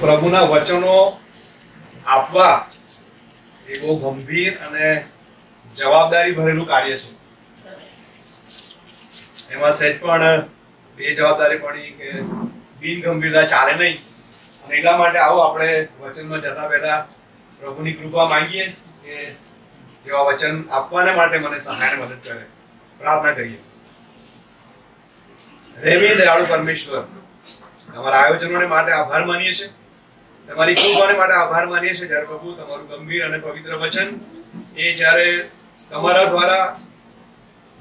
પ્રભુના વચનો આપવા એ બહુ ગંભીર અને જવાબદારી ભરેલું કાર્ય છે. એમાં સહેજ પણ બે જવાબદારી પડી કે બિન ગંભીરતા ચાલે નહીં. અને એટલા માટે આવો આપણે વચનમાં જતા પહેલા પ્રભુની કૃપા માંગીએ કે જેવા વચન આપવાને માટે મને સહાયને મદદ કરે. પ્રાર્થના કરીએ. પ્રેમી દયાળુ પરમેશ્વર, તમારા આયોજનોને માટે આભાર માનીએ છીએ. તમારી કૃપાને માટે આભાર માનીએ છીએ. જ્યારે પ્રભુ તમારું ગંભીર અને પવિત્ર વચન એ જ્યારે તમારા દ્વારા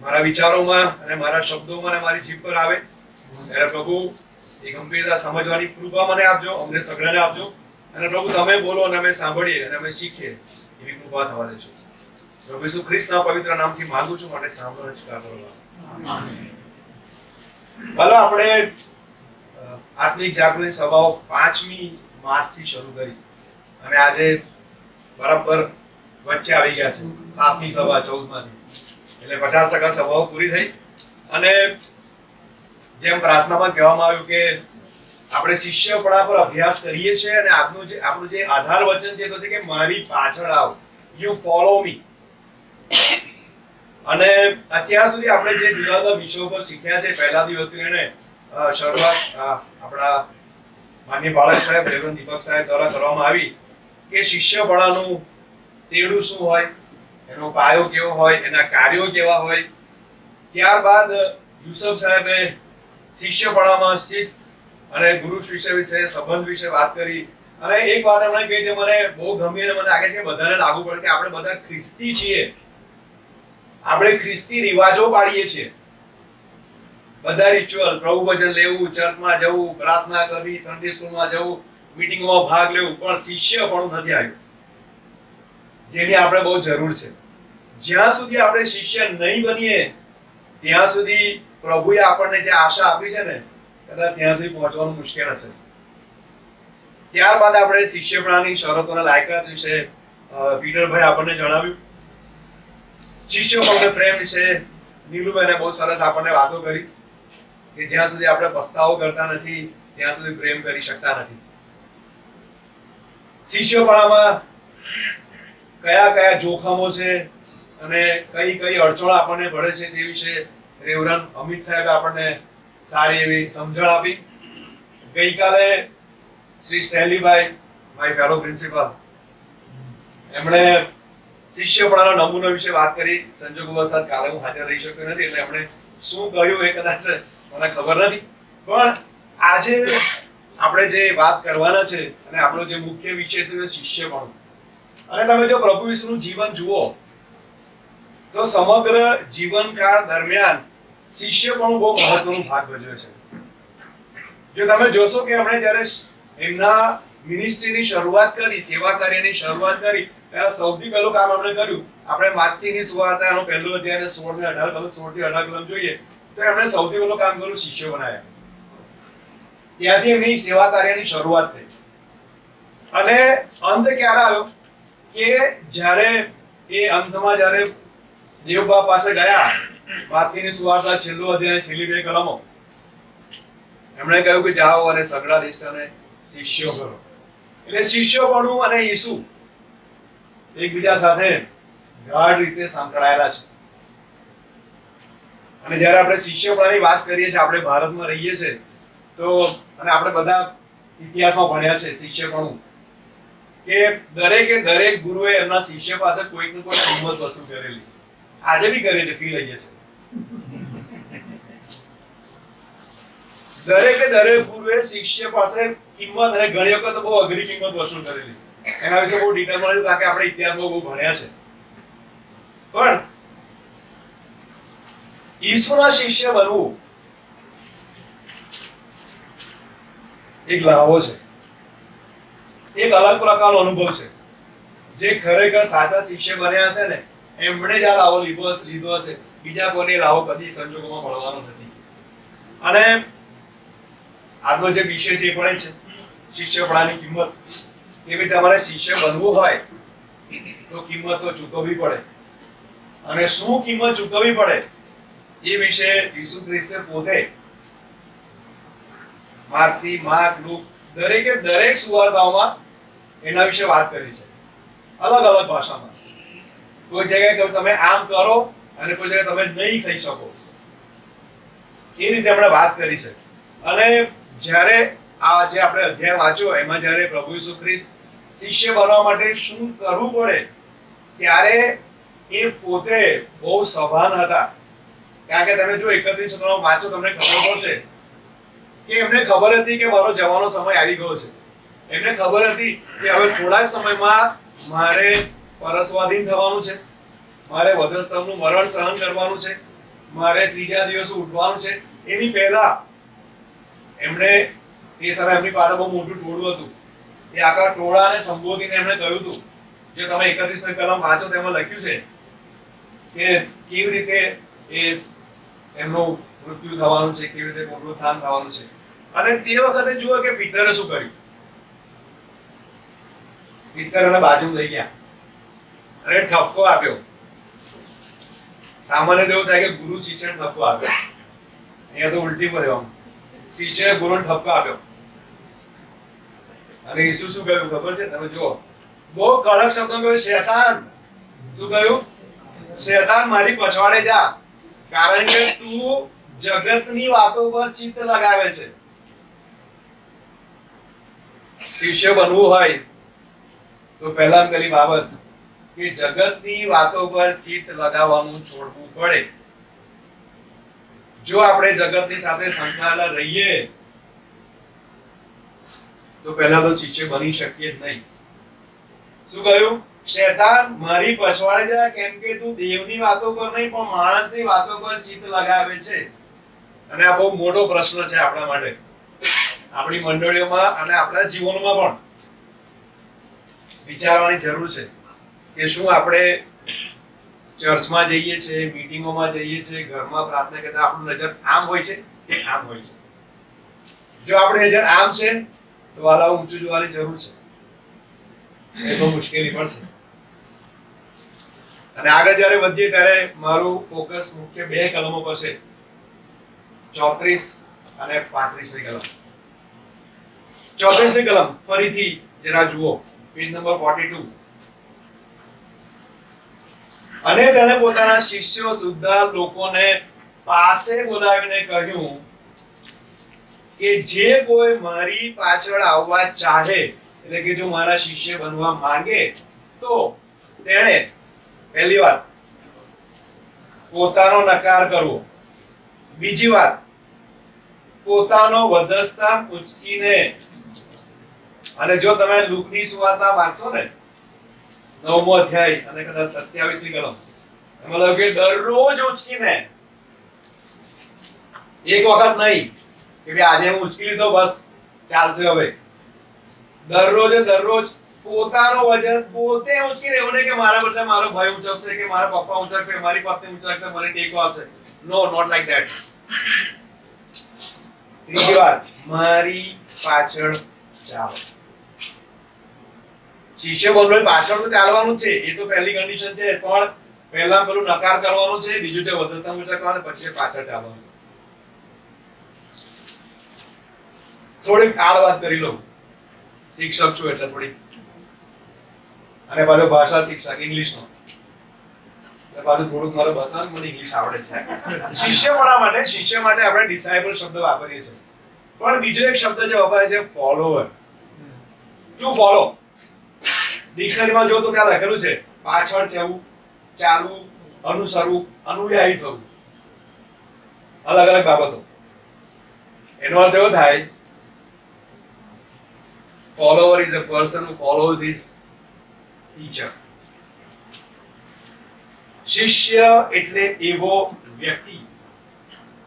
મારા વિચારોમાં અને મારા શબ્દોમાં અને મારી જીભ પર આવે ત્યારે પ્રભુ એ ગંભીરતા સમજવાની કૃપા મને આપજો, અમને સગળાને આપજો. અને પ્રભુ તમે બોલો અને અમે સાંભળીએ અને અમે શીખીએ એવી કૃપા થવા દેજો. પ્રભુ ઈસુ ખ્રિસ્તના પવિત્ર નામથી માંગુ છું, માટે સાંભળો સ્વીકાર કરો. આમીન. ચાલો આપણે આત્મિક જાગૃતિ સભાઓ 5મી માર્ચથી શરૂ કરી અને આજે બરાબર વચ્ચે આવી ગયા છે 7મી સભા 14માંથી. એટલે 50% સભાઓ પૂરી થઈ. અને જેમ પ્રાર્થનામાં કહેવામાં આવ્યું કે આપણે શિષ્યપણા પર અભ્યાસ કરીએ છીએ અને આપણું જે આધાર વચન છે તો છે કે મારી પાછળ આવ, યુ ફોલો મી. અને અત્યાર સુધી આપણે જે જુદા જુદા વિષયો પર શીખ્યા છે, પહેલા દિવસથી લઈને શરૂઆત આપણા માન્ય બાળક સાહેબ રેવન દીપક સાહેબ દ્વારા કરવામાં આવી કે શિષ્યપણાનું તેડું શું હોય, એનો પાયો કેવો હોય, એના કાર્યો કેવા હોય. ત્યારબાદ યુસુફ સાહેબે શિષ્યપણામાં શિસ્ત અને ગુરુ શિષ્ય વિશે સંબંધ વિશે વાત કરી. અને એક વાત એમણે કહી જે મને બહુ ગમી અને મને લાગે છે બધાને લાગુ પડે કે આપણે બધા ખ્રિસ્તી છીએ. આપણે ખ્રિસ્તી રિવાજો પાડીએ છીએ. બધા રિચ્યુઅલ, પ્રભુ વચન લેવું, ચર્ચમાં જવું, પ્રાર્થના કરવી, સન્ડે સ્કૂલમાં જવું, મીટિંગમાં ભાગ લેવું, પણ શિષ્યપણું નથી આવ્યું, જેની આપણે બહુ જરૂર છે. જ્યાં સુધી આપણે શિષ્ય નહીં બનીએ ત્યાં સુધી પ્રભુએ આપણને જે આશા આપી છે ને કદાચ ત્યાં સુધી પહોંચવાનું મુશ્કેલ હશે. ત્યારબાદ આપણે શિષ્યપણાની શરતોના લાયકાત વિશે પીટરભાઈ આપણને જણાવ્યું. શિષ્યપણ પ્રેમ વિશે નીલુભાઈને બહુ સરસ આપણને વાતો કરી કે જ્યાં સુધી આપણે પસ્તાવો કરતા નથી ત્યાં સુધી પ્રેમ કરી શકતા નથી. શિષ્યપણામાં કયા કયા જોખમો છે અને કઈ કઈ અડચણો આપણને પડે છે તે વિશે રેવરન અમિત સાહેબે આપણને સારી એવી સમજણ આપી. ગઈકાલે શ્રી સ્ટેનલીભાઈ, માય ફેલો પ્રિન્સિપલ, એમણે શિષ્યપણાના નમૂના વિશે વાત કરી. સંજોગવશાત કાલે હું હાજર રહી શક્યો નથી એટલે એમણે શું કહ્યું એ કદાચ મને ખબર નથી. પણ આજે આપણે જે વાત કરવાના છે અને આપણો જે મુખ્ય વિષય છે શિષ્યપણું. અને તમે જો પ્રભુ ઈસુનું જીવન જુઓ તો સમગ્ર જીવનકાળ દરમિયાન શિષ્યપણું બહુ મહત્વનો ભાગ ભજવે છે. જો તમે જોશો કે એમણે જ્યારે એમના મિનિસ્ટ્રીની શરૂઆત કરી, સેવા કાર્યની શરૂઆત કરી, ત્યારે સૌથી પહેલું કામ એમણે કર્યું, આપણે માથીની સુવાર્તા એનો પહેલો અધ્યાય 16 થી 18 કલમ જોઈએ તો એમણે સૌથી પહેલું કામ કર્યું, શિષ્યો બનાવ્યા. ત્યાંથી એમની સેવા કાર્યની શરૂઆત થઈ. અને અંત ક્યારે આવ્યો કે જ્યારે એ અંતમાં જ્યારે દેવબાપ પાસે ગયા, માથીની સુવાર્તા છેલ્લો અધ્યાય છેલ્લી 2 કલમો, એમણે કહ્યું કે જાઓ અને સગળા દેશને શિષ્યો કરો. એટલે શિષ્યોપણું અને ઈસુ એકબીજા સાથે ગાઢ રીતે સંકળાયેલા છે. અને જ્યારે આપણે શિષ્યપણાની વાત કરીએ છીએ, આપણે ભારતમાં રહીએ છીએ તો અને આપણે બધા ઇતિહાસમાં ભણ્યા છે શિષ્યપણું કે દરેક ગુરુએ એમના શિષ્ય પાસે કોઈક ને કોઈ કિંમત વસૂલ કરેલી. આજે બી કરીએ છીએ, ફી લઈએ છીએ. દરેક ગુરુએ શિષ્ય પાસે કિંમત અને ઘણી વખત બહુ અઘરી કિંમત વસૂલ કરેલી. એના વિશે બહુ ડિટેલમાં કારણ કે આપણે ઇતિહાસમાં બહુ ભણ્યા છે. પણ ઈસુના શિષ્ય બનવું એક લાવો છે, એક અલગ પ્રકારનો અનુભવ છે. જે ખરેખર સાચા શિષ્ય બન્યા હશે ને એમણે જ આ લાવો લીધો હશે. બીજા કોઈને લાવો કદી સંજોગોમાં મળવાનો નથી. અને આજનો જે વિષય છે એ પણ છે શિષ્યપણાની કિંમત. કે ભાઈ તમારે શિષ્ય બનવું હોય તો કિંમત તો ચૂકવવી પડે. અને શું કિંમત ચૂકવવી પડે એ વિશે ઈસુ ખ્રિસ્તે પોતે માર્ક, લૂક દરેકે દરેક સુવાર્તાઓમાં એના વિશે વાત કરી છે, અલગ અલગ ભાષામાં. કોઈ જગ્યાએ કહ્યું તમે આમ કરો અને કોઈ જગ્યાએ તમે નહીં થઈ શકો, એ રીતે આપણે વાત કરી છે. અને જ્યારે આ જે આપણે અધ્યાય વાંચ્યો એમાં જ્યારે પ્રભુ ઈસુ ખ્રિસ્ત શિષ્ય બનવા માટે શું કરવું પડે, ત્યારે એ પોતે બહુ સભાન હતા. કારણ કે તમે જો 31 સત્રમાં વાંચો તમને ખબર પડશે કે એમને ખબર હતી કે મારો જવાનો સમય આવી ગયો છે. એમને ખબર હતી કે હવે થોડા સમયમાં મારે પરસ્વાધીન થવાનું છે, મારે વધસ્તંભનું મરણ સહન કરવાનું છે, મારે ત્રીજા દિવસે ઉઠવાનું છે. એની પહેલા એમણે એ સમયે એમની પાસે બહુ મોટું ટોળું હતું. એ આખા ટોળાને સંબોધીને એમણે કહ્યું હતું, જો તમે 31મી કલમ વાંચો તેમાં લખ્યું છે કે કેવી રીતે એ એમનું મૃત્યુ થવાનું છે, કેવી રીતે પુનરુત્થાન થવાનું છે. અને તે વખતે જુઓ કે પિતરે શું કર્યું. પિતર એને બાજુ લઈ ગયા અને ઠપકો આપ્યો. સામાન્ય એવું થાય કે ગુરુ શિષ્યને ઠપકો આપ્યો, અહીંયા તો ઉલટી પડે. શિષ્યએ ગુરુને ઠપકો આપ્યો અને ઈસુ શું કહ્યું ખબર છે? તમે જુઓ, બહુ કડક શબ્દોમાં કહ્યું, શેતાન. શું કહ્યું? શેતાન મારી પછવાડે જા, કારણ કે તું જગતની વાતો પર ચિત્ત લગાવે છે. શિષ્ય બનવું હોય તો પહેલા પેલી બાબત કે જગતની વાતો પર ચિત્ત લગાવવાનું છોડવું પડે. જો આપણે જગતની સાથે સંકળાયેલા રહીએ તો પહેલા તો શિષ્ય બની શકીએ જ નહીં. શું કહ્યું? શેતાન મારી પછવાડે જા, કેમ કે તું દેવની વાતો પર નહીં પણ માણસની વાતો પર ચિત્ત લગાવે છે. અને આ બહુ મોટો પ્રશ્ન છે આપણા માટે, આપણી મંડળીઓમાં અને આપણા જીવનમાં પણ વિચારવાની જરૂર છે કે શું આપણે ચર્ચમાં જઈએ છીએ, મીટિંગોમાં જઈએ છીએ, ઘરમાં પ્રાર્થના કરતા આપણું નજર આમ હોય છે કે આમ હોય છે? જો આપણી નજર આમ છે તો વાલા ઊંચું જોવાની જરૂર છે, એ તો મુશ્કેલી પડશે. અને આગળ જ્યારે વધીએ ત્યારે મારું ફોકસ મુખ્ય બે કલમો પર છે, 34 અને 35મી કલમ. 34મી કલમ ફરીથી જરા જુઓ, પેજ નંબર 42. અને તેણે પોતાના શિષ્યો સુદ્ધા લોકોને પાસે બોલાવીને કહ્યું કે જે કોઈ મારી પાછળ આવવા ચાહે, એટલે કે જો મારા શિષ્ય બનવા માંગે તો તેણે પહેલી વાત પોતાનો નકાર કરવો, બીજી વાત પોતાનો વધસ્તંભ ઉંચકીને. અને જો તમે લૂકની સુવાર્તા વાંચો ને 9મો અધ્યાય અને કદાચ 27મી કલમ, એમાં લખ્યું કે દરરોજ ઉંચકીને, એક વખત નહીં કે ભાઈ આજે હું ઉંચકી લીધો બસ ચાલશે. હવે દરરોજ પોતાનો વજન પોતે ઉંચકીને. એવું નહીં કે મારા બદલે મારો ભાઈ ઉંચકશે કે મારા પપ્પા ઉંચકશે, મારી પત્ની ઉંચકશે, મને ટેકો આપશે. નો, નોટ લાઈક ધેટ. ત્રીજી વાત, મારી પાછળ ચાલો. શિષ્ય બનવું પાછળ તો ચાલવાનું છે, એ તો પહેલી કન્ડિશન છે. પણ પહેલા પેલું નકાર કરવાનું છે, બીજું છે વધસ્તંભ ઉંચકવાનું, પછી પાછળ ચાલવાનું. થોડીક આડ વાત કરી લઉં, શિક્ષક છું એટલે થોડી, અને પાછો ભાષા શિક્ષક ઇંગ્લિશનો એટલે પાછું થોડુંક મારે બતાવ મને ઇંગ્લિશ આવડે છે. શિષ્ય માટે આપણે ડિસાઇપલ શબ્દ વાપરીએ છીએ, પણ બીજો એક શબ્દ જે વપરાય છે ફોલોવર. Two follow. ડિક્શનરીમાં જો તો ત્યાં લખેલું છે પાછળ જવું, ચાલવું, અનુસરવું, અનુયાયી થવું. અલગ અલગ બાબતો. એનો અર્થ એવો થાય, follower is a person who follows his teacher. શિષ્ય એટલે એવો વ્યક્તિ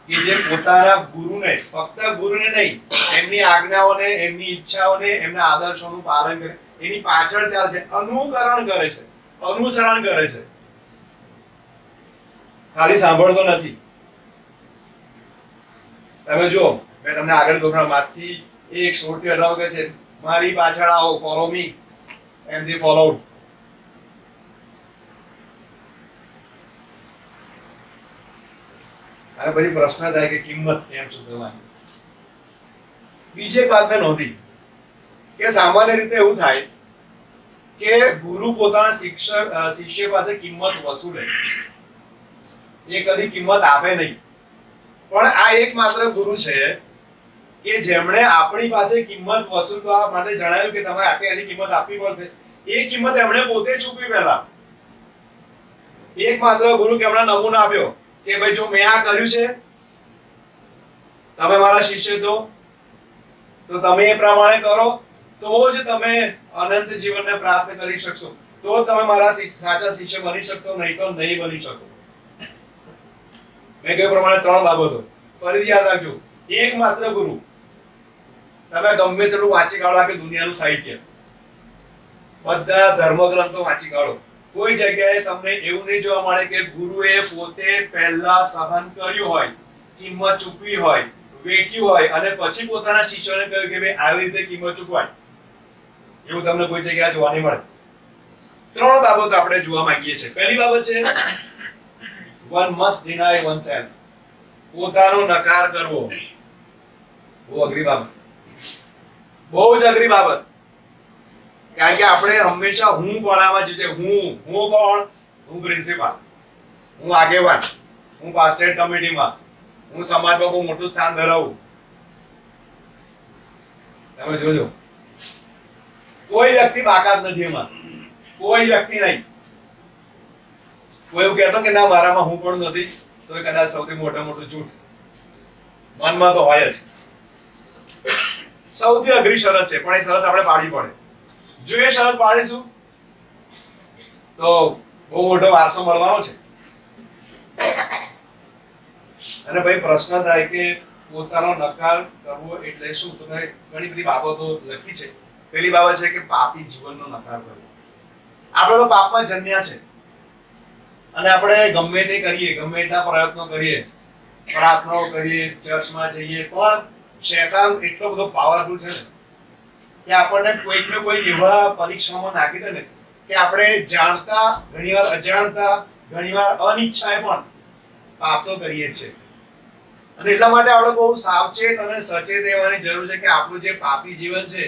કે જે પોતાના ગુરુને, ફક્ત ગુરુને નહીં, એમની આજ્ઞાઓને, એમની ઈચ્છાઓને, એમના આદર્શોનું પાલન કરે, એની પાછળ ચાલે છે, અનુકરણ કરે છે, અનુસરણ કરે છે, ખાલી સાંભળતો નથી. તમે જુઓ, મેં તમને આગળ કહ્યું, માથી 1:16 કે છે મારી પાછળ આવો, follow me, and they followed. અને પછી પ્રશ્ન થાય કે કિંમત કેમ ચૂકવવાની. બીજી એક વાત મેં નોંધી કે સામાન્ય રીતે એવું થાય કે ગુરુ પોતાના શિષ્ય પાસે કિંમત વસૂલે, એ કદી કિંમત આપે નહીં. પણ આ એકમાત્ર ગુરુ છે કે જેમણે આપણી પાસે કિંમત વસૂલવા માટે જણાવ્યું કે તમારે આટલી કિંમત આપવી પડશે. એ કિંમત એમણે પોતે ચૂકવી પહેલા. એકમાત્ર ગુરુ કે એમણે નમૂનો આપ્યો કે ભાઈ જો મેં આ કર્યું છે, તમે મારા શિષ્ય તો તમે એ પ્રમાણે કરો તો જ તમે અનંત જીવનને પ્રાપ્ત કરી શકશો, તો તમે મારા સાચા શિષ્ય બની શકશો, નહીં તો નહીં બની શકો. મેં કહ્યું પ્રમાણે 3 બાબતો ફરીથી યાદ રાખજો. એકમાત્ર ગુરુ. તમે ગમે તેટલું વાંચી કાઢો કે દુનિયાનું સાહિત્ય, બધા ધર્મગ્રંથો વાંચી કાઢો, કોઈ જગ્યાએ તમને એવું નહીં જોવા મળે કે ગુરુએ પોતે પહેલા સહન કર્યું હોય, કિંમત ચૂકવી હોય, વેઠ્યું હોય અને પછી પોતાના શિષ્યોને કહ્યું કે ભાઈ આવી રીતે કિંમત ચૂકવાય. એવું તમને કોઈ જગ્યાએ જોવા નહીં મળે. 3 બાબતો આપણે જોવા માંગીએ છીએ. પહેલી બાબત છે one must deny oneself. પોતાનો નકાર કરવો. બહુ અઘરી બાબત, બહુ જ અઘરી બાબત. કારણ કે આપણે હંમેશા હું પડામાં જોઈએ. હું કોણ? હું પ્રિન્સિપાલ, હું આગેવાન, હું પાસ્ટેટ કમિટીમાં, હું સમાજમાં બહુ મોટું સ્થાન ધરાવું. તમે જોજો કોઈ વ્યક્તિ બાકાત નથી એમાં, કોઈ વ્યક્તિ નહીં. કોઈ એવું કહેતો કે ના મારામાં હું પણ નથી, તો એ કદાચ સૌથી મોટું જૂઠ. મનમાં તો હોય જ. સૌથી અઘરી શરત છે, પણ એ શરત આપણે પાડવી પડે. જો એ શરત પાડીશું તો બહુ મોટો વારસો મળવાનો છે. અને ભાઈ પ્રશ્ન થાય કે પોતાનો નકાર કરવો એટલે શું? તમે ઘણી બધી બાબતો લખી છે. પહેલી બાબત છે કે પાપી જીવનનો નકાર કરવો. આપણે તો પાપમાં જન્મ્યા છે અને આપણે ગમે તે કરીએ, ગમે એટલા પ્રયત્નો કરીએ, પ્રાર્થનાઓ કરીએ, ચર્ચમાં જઈએ, પણ શૈતાન એટલો બધો પાવરફુલ છે કે આપણને કોઈક ને કોઈ એવા પરીક્ષામાં નાખી દે ને કે આપણે જાણતા, ઘણીવાર અજાણતા, ઘણીવાર અનિચ્છાએ પણ પાપ તો કરીએ છીએ. અને એટલા માટે આપણે બહુ સાવચેત અને સચેત રહેવાની જરૂર છે કે આપણું જે પાપી જીવન છે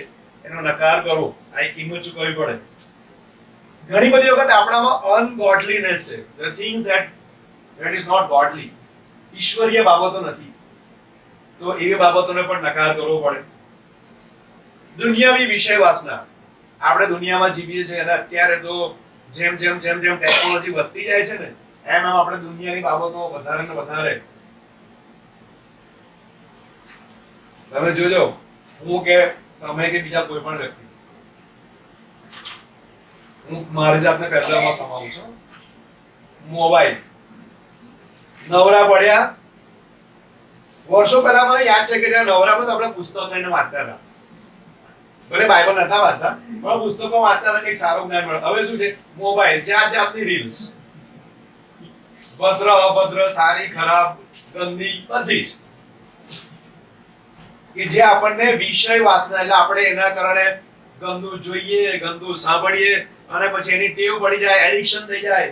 એનો નકાર કરવો. આ એક કિંમત ચૂકવવી પડે. ઘણી બધી વખત આપણામાં અનગોડલીનેસ છે, the things that is not godly, ઈશ્વરીય બાબતો નથી, તો એવી બાબતોને પણ નકાર કરવો પડે. દુનિયાવી વિષય વાસના. આપણે દુનિયામાં જીવીએ છીએ અને અત્યારે તો જેમ ટેકનોલોજી વધતી જાય છે ને એમ આપણે દુનિયાની બાબતો વધારે ને વધારે. તમે જોજો, હું કે તમે કે બીજા કોઈ પણ વ્યક્તિ, હું મારી જાતને પહેલામાં સમાવું છું. મોબાઈલ નવરા પડ્યા, વર્ષો પહેલા મને યાદ છે કે જ્યારે નવરા પડ્યા આપણે પુસ્તક લઈને વાંચતા હતા. ભલે બાઇબલ નતા વાંચતા, પણ પુસ્તકો વાંચતા હતા, કંઈક સારું જ્ઞાન મળે. હવે શું છે? મોબાઈલ, જાતની રીલ્સ, ભદ્ર અભદ્ર, સારી ખરાબ, ગંદી, બધી જ કે જે આપણને વિષય વાસના, એટલે આપણે એના કારણે ગંદુ જોઈએ, ગંદુ સાંભળીએ અને પછી એની ટેવ પડી જાય, એડિક્શન થઈ જાય.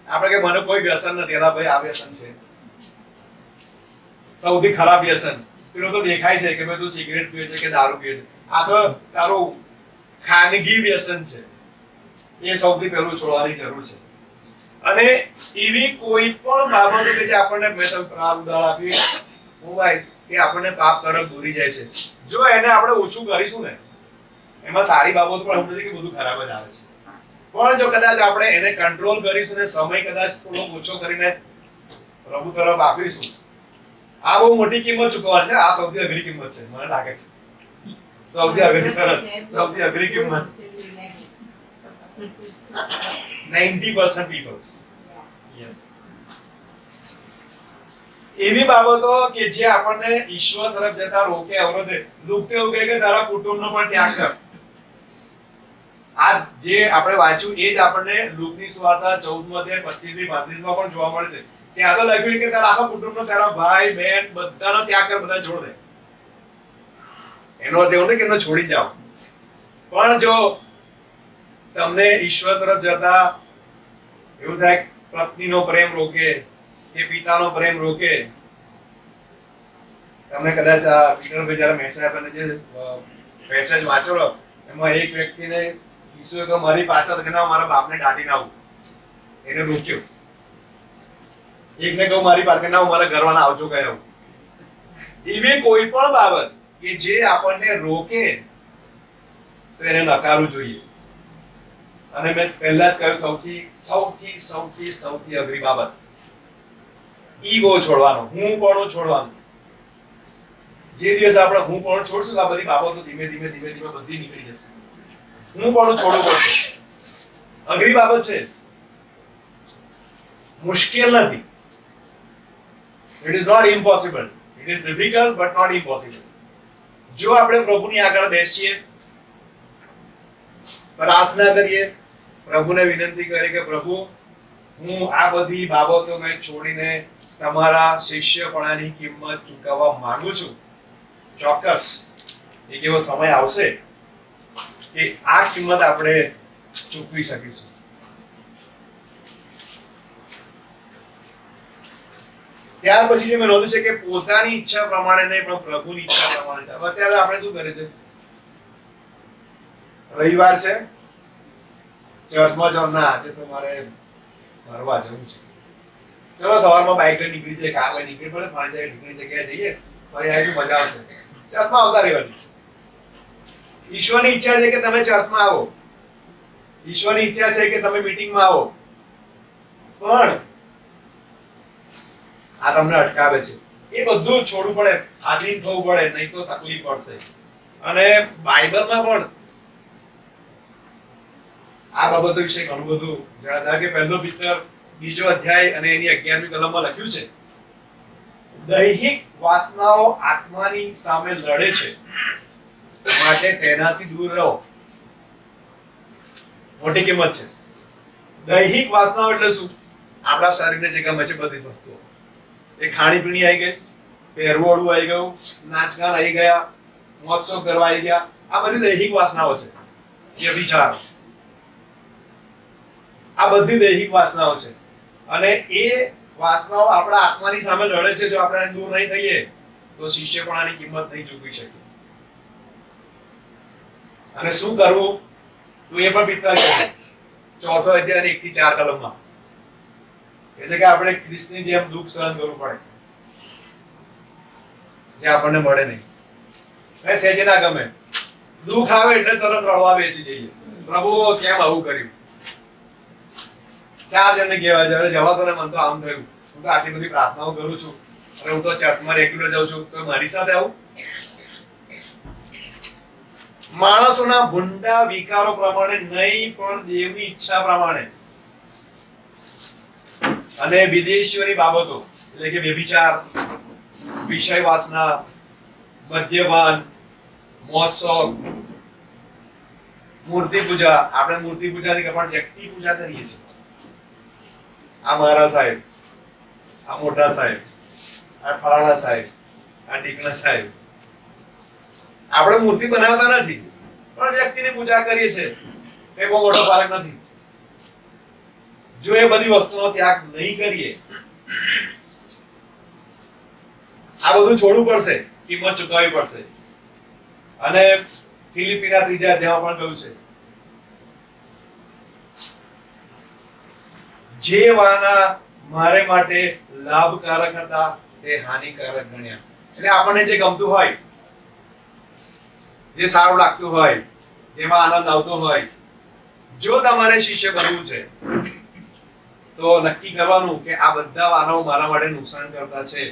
આપણે કે મને કોઈ વ્યસન નથી, એલા ભાઈ આ વ્યસન છે. સૌથી ખરાબ વ્યસન પેલો તો દેખાય છે કે ભાઈ તું સિગરેટ પીવે છે કે દારૂ પીવે છે. આ તો તારું ખાનગી વ્યસન છે. એ સૌથી પહેલું છોડવાની જરૂર છે. અને એવી કોઈ પણ બાબતો કે જે આપણને, મેં તો ઉદાહરણ આપ્યું મોબાઈલ, એ આપણને પાપ તરફ દોરી જાય છે. જો એને આપણે ઓછું કરીશું ને, એમાં સારી બાબતો પણ એવું નથી કે બધું ખરાબ જ આવે છે, પણ જો કદાચ આપણે એને કંટ્રોલ કરીશું ને સમય કદાચ થોડો ઓછો કરીને પ્રભુ તરફ આપીશું, આ બહુ મોટી કિંમત ચૂકવવાની છે. આ સૌથી અઘરી કિંમત છે, મને લાગે છે. સૌથી અઘરી, સરસ, સૌથી અઘરી કિંમત. 90% people. Yes. એવી બાબતો કે જે આપણને ઈશ્વર તરફ જતા રોકે, અવરોધે. લુક એવું કહે કે તારા કુટુંબનો પણ ત્યાગ કર. આ જે આપણે વાંચ્યું એ જ આપણને લુકની સુવાર્તા 14 અધ્યાય 25 થી 35 માં પણ જોવા મળે છે. ત્યાં તો લખ્યું કે તારા આખા કુટુંબનો, તારા ભાઈ બહેન બધાનો ત્યાગ કર, બધા છોડ દે. એનો અર્થ એવો નહીં કે એનો છોડી જાઓ, પણ જો તમને ઈશ્વર તરફ જતા એવું થાય પત્નીનો પ્રેમ રોકે કે પિતાનો પ્રેમ રોકે. તમને કદાચ આ પીટરભાઈ જ્યારે મેસેજ આપે જે પેસેજ વાંચો એમાં એક વ્યક્તિને ઈસુએ તો મારી પાછળ કે ના મારા બાપને દાટીને આવું, એને રોક્યો. એકને કહું મારી પાસે ના મારા ઘરવાળા આવજો કહ્યું. એવી કોઈ પણ બાબત કે જે આપણને રોકે તો એને નકારવું જોઈએ. અને મેં પહેલા જ કહ્યું સૌથી સૌથી સૌથી સૌથી અઘરી બાબત ઈગો છોડવાનો, હું પણ છોડવાનું. જે દિવસ આપણે હું પણ છોડશું આ બધી બાબતો ધીમે ધીમે ધીમે ધીમે બધી નીકળી જશે. હું પણ છોડવું પડશે. અઘરી બાબત છે, મુશ્કેલ નથી. It is not impossible. It is difficult but not impossible. જો આપણે પ્રભુની આગળ બેસીએ, પ્રાર્થના કરીએ, પ્રભુને વિનંતી કરીએ કે પ્રભુ હું આ બધી બાબતોને છોડીને તમારા શિષ્યપણાની કિંમત ચૂકવવા માંગુ છું, ચોક્કસ એક એવો સમય આવશે કે આ કિંમત આપણે ચૂકવી શકીશું. ત્યાર પછી જે મેં નોંધ્યું છે કે પોતાની ઈચ્છા પ્રમાણે નહીં પણ પ્રભુની ઈચ્છા પ્રમાણે. અત્યારે આપણે શું કરીએ છીએ? રવિવાર છે, ચર્ચમાં જવાનું ના, આજે તો મારે ફરવા જવું છે, ચલો સવારમાં બાઇક લઈને નીકળી જાય, કાર લઈને નીકળી પડે, ફરી જાય નીકળી જગ્યાએ જઈએ, ફરી આવીશું, મજા આવશે. ચર્ચમાં આવતા રહેવાની છે. ઈશ્વરની ઈચ્છા છે કે તમે ચર્ચમાં આવો, ઈશ્વરની ઈચ્છા છે કે તમે મીટિંગમાં આવો, પણ આ તમને અટકાવે છે. એ બધું છોડવું પડે, આધીન થવું પડે, નહીં તો તકલીફ પડશે. અને બાઇબલમાં પણ આ બાબતો વિશે ઘણું બધું જણાવ્યું કે પહેલો પિતર 2 અધ્યાય અને એની 11મી કલમમાં લખ્યું છે, દૈહિક વાસનાઓ આત્માની સામે લડે છે, માટે તેનાથી દૂર રહો. મોટી કિંમત છે. દૈહિક વાસનાઓ એટલે શું? આપણા શરીરને જે ગમે છે બધી વસ્તુઓ. એ ખાણીપીણી આવી ગઈ, પહેરવોળું આવી ગયું, નાચગાન આવી ગયા, મહોત્સવ કરવા આવી ગયા, આ બધી દૈહિક વાસનાઓ છે. એ વિચાર, આ બધી દૈહિક વાસનાઓ છે. અને એ વાસનાઓ આપણા આત્માની સામે લડે છે. જો આપણે દૂર નહીં થઈએ તો શિષ્યપણાની કિંમત નહીં ચૂકવી શકીએ. અને શું કરવું તો એ પણ પિત્તર છે 4થો અધ્યાય 1 થી 4 કલમમાં. એ છે કે આપણે ખ્રિસ્તની જેમ દુઃખ સહન કરવું પડે, જે આપણને મળે નહીં. સહેજે ના ગમે, દુઃખ આવે એટલે તરત રડવા બેસી જઈએ, પ્રભુ કેમ આવું કર્યું. 4 જણને કહેવાય જ્યારે જવા તો ને મન તો આમ થયું, હું તો આટલી બધી પ્રાર્થનાઓ કરું છું અને હું તો ચર્ચમાં રેગ્યુલર જાઉં છું, તો મારી સાથે આવું. માણસોના ભૂંડા વિકારો પ્રમાણે નહીં પણ દેવની ઈચ્છા પ્રમાણે. અને વિદેશીઓની બાબતો એટલે કે વ્યભિચાર, વિષય વાસના, મદ્યપાન, મહોત્સવ, મૂર્તિ પૂજા. આપણે મૂર્તિ પૂજા નહીં પણ વ્યક્તિ પૂજા કરીએ છીએ. આ મારા સાહેબ, આ મોટા સાહેબ, આ ફલાણા સાહેબ, આ ટીકણા સાહેબ. આપણે મૂર્તિ બનાવતા નથી પણ વ્યક્તિની પૂજા કરીએ છીએ. એ બહુ મોટો ફરક નથી. જો એ બધી વસ્તુનો ત્યાગ નહીં કરીએ, આ બધું છોડવું પડશે, કિંમત ચૂકવવી પડશે. અને ફિલિપીના 3 અધ્યાયમાં પણ કહ્યું છે, જે વાના મારે માટે લાભકારક હતા તે હાનિકારક ગણ્યા. એટલે આપણને જે ગમતું હોય, જે સારું લાગતું હોય, જેમાં આનંદ આવતો હોય, જો તમારે શિષ્ય બનવું છે તો નક્કી કરવાનું કે આ બધા વાનાઓ મારા માટે નુકસાન કરતા છે,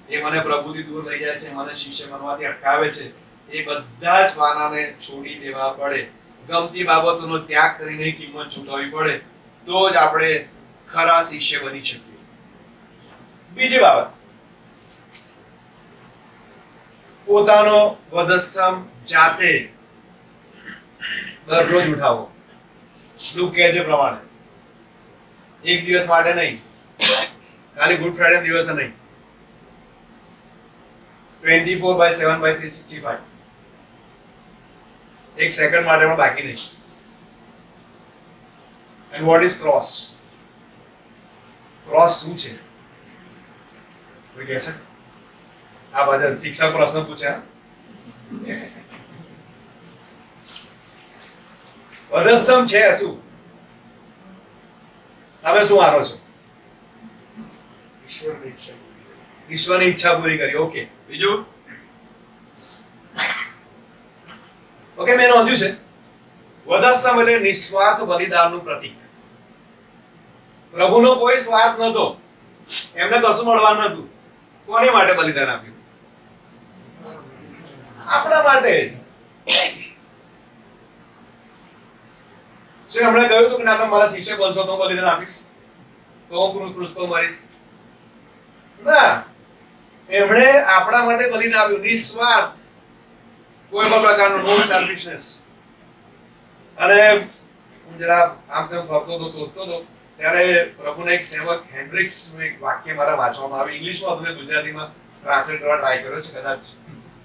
એ મને પ્રભુથી દૂર લઈ જાય છે, મને શિષ્ય બનવાથી અટકાવે છે. એ બધા જ વાનાને છોડી દેવા પડે. ગમતી બાબતોનો ત્યાગ કરીને કિંમત ચૂકવવી પડે, તો જ આપણે ખરા શિષ્ય બની શકીએ. બીજી બાબત, પોતાનો વધસ્તંભ જાતે દરરોજ ઉઠાવો. શું કહે છે પ્રમાણે, એક દિવસ માટે નહીં, ખાલી ગુડ ફ્રાઈડે દિવસે નહીં, 24/7/365. એક સેકન્ડ માટે પણ બાકી નહીં. And what is cross? Cross શું છે? કોઈ કહેશે? આ બધા શિક્ષક પ્રશ્ન પૂછ્યા. વધસ્તંભ છે શું? તમે શું માનો છો? ઈશ્વરની ઈચ્છા પૂરી કરી. ઓકે, બીજું? ઓકે, મેં નોંધ્યું છે વધસ્તંભ એટલે નિસ્વાર્થ બલિદાનનું પ્રતીક. પ્રભુનો કોઈ સ્વાર્થ નહોતો, એમને કશું મળવાનું નતું. કોની માટે બલિદાન આપ્યું? આપણા માટે જ. શું હમણાં કહ્યું હતું કે ના તમે મારા શિષ્ય બનશો તો હું બલિદાન આપીશ, તો હું ક્રુસ પર મરીશ? ના, એમણે આપણા માટે બલિદાન આપ્યું, નિસ્વાર્થ, કોઈ પણ પ્રકારનો નો સેલ્ફિશનેસ. અને હું જરા આમ તેમ ફરતો હતો, શોધતો હતો, ત્યારે પ્રભુના એક સેવક હેન્ડ્રિક્સ નું એક વાક્ય મારા વાંચવામાં આવ્યું. ઇંગ્લિશમાં હતું, ગુજરાતીમાં ટ્રાન્સલેટ કરવા ટ્રાય કર્યો છે, કદાચ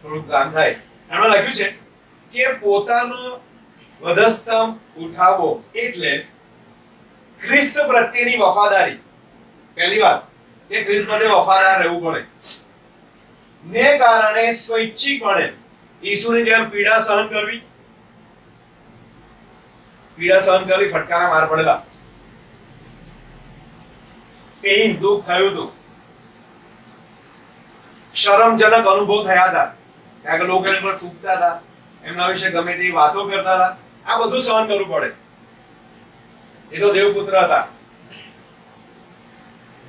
થોડુંક કામ થાય. એમણે લખ્યું છે કે પોતાનો વધસ્તંભ ઉઠાવવો એટલે ખ્રિસ્ત પ્રત્યેની વફાદારી. પહેલી વાત કે ખ્રિસ્ત પ્રત્યે વફાદાર રહેવું પડે ને કારણે સ્વૈચ્છિકપણે ઈસુની જેમ પીડા સહન કરવી. પીડા સહન કરવી, ફટકારા માર પડેલા, પેઇન, દુઃખ થયું હતું, શરમજનક અનુભવ થયા હતા, કારણ કે લોકો એના પર થૂકતા હતા, એમના વિશે ગમે તેવી વાતો કરતા હતા. આ બધું સહન કરવું પડે. એ તો દેવપુત્ર હતા.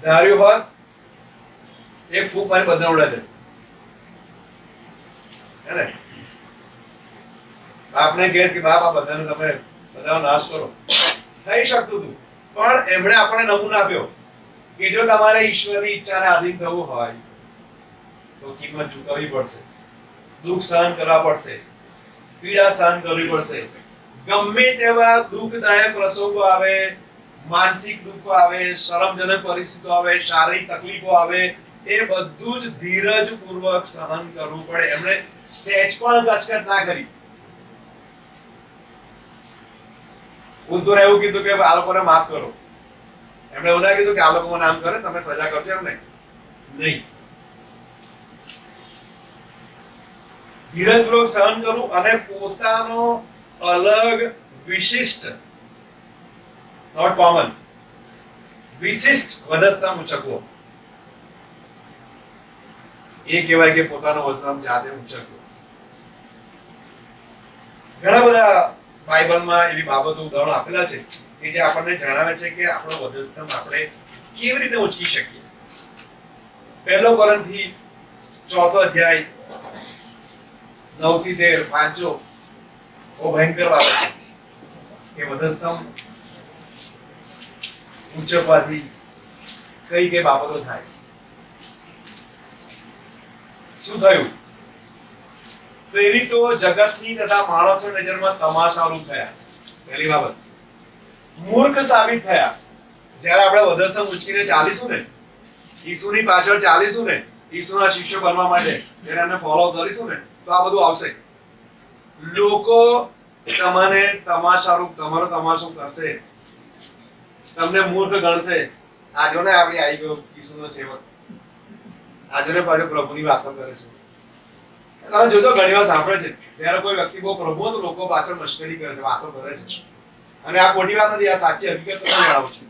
ધાર્યું હોત એક ફૂંક મારી બધા ઉડાડે દે, આપને કહે કે બાપ આ બધાને તમે બધાનો નાશ કરો, થઈ શકતું હતું. પણ એમણે આપણને નમૂનો આપ્યો કે જો તમારે ઈશ્વરની ઈચ્છાને આધીન થવું હોય તો કિંમત ચૂકવવી પડશે, દુઃખ સહન કરવા પડશે, પીડા સહન કરવી પડશે. ગમે તેવા દુઃખદાયક પ્રસંગો આવે, માનસિક દુઃખો આવે, શરમજનક પરિસ્થિતિઓ આવે, શારીરિક તકલીફો આવે, એ બધું જ ધીરજપૂર્વક સહન કરવું પડે. એમણે સહેજ પણ કચકચ ના કરી. ઉદ્ધવને એવું કીધું કે આ લોકોને માફ કરો. એમણે એવું ના કીધું કે આ લોકો નામ કરે તમે સજા કરજો, એમને નહીં. ધીરજપૂર્વક સહન કરવું અને પોતાનો અલગ વિશિષ્ટ, નોટ કોમન, વિશિષ્ટ વધસ્તંભ ઉચકવો. એ કહેવાય કે પોતાનો વધસ્તંભ જાતે ઉચકવો. ઘણા બધા બાઇબલમાં એવી બાબતો ઉદાહરણો આપેલા છે કે જે આપણને જણાવે છે કે આપણો વધસ્તંભ આપણે કેવી રીતે ઉચકી શકીએ. 1 કોરિન્થી 4 અધ્યાય 9 થી 13 વાંચો. બહુ ભયંકર બાબત છે કે વધસ્તંભ ઉચકવાથી કઈ કઈ બાબતો થાય. શું થયું? પ્રેરિતો જગતની તથા માણસોની નજરમાં તમાશારૂપ થયા. પહેલી બાબત, મૂર્ખ સાબિત થયા. જ્યારે આપણે વધસ્તંભ ઉચકીને ચાલીશું ને, ઈસુની પાછળ ચાલીશું ને, ઈસુના શિષ્યો બનવા માટે જ્યારે એમને ફોલો કરીશું ને, તો આ બધું આવશે. લોકો તમને તમાશારૂપ, તમારો તમાશો કરશે, તમને મૂર્ખ ગણશે. આજો ને આપણે આવી ગયો ઈસુનો સેવક, આજો ને પાછો પ્રભુની વાતો કરે છે. તમે જોજો ઘણી વાર સાંભળે છે જ્યારે કોઈ વ્યક્તિ બહુ પ્રભુ તો લોકો પાછળ મશ્કરી કરે છે, વાતો કરે છે. અને આ ખોટી વાત નથી, આ સાચી હકીકત તમને જણાવું છું.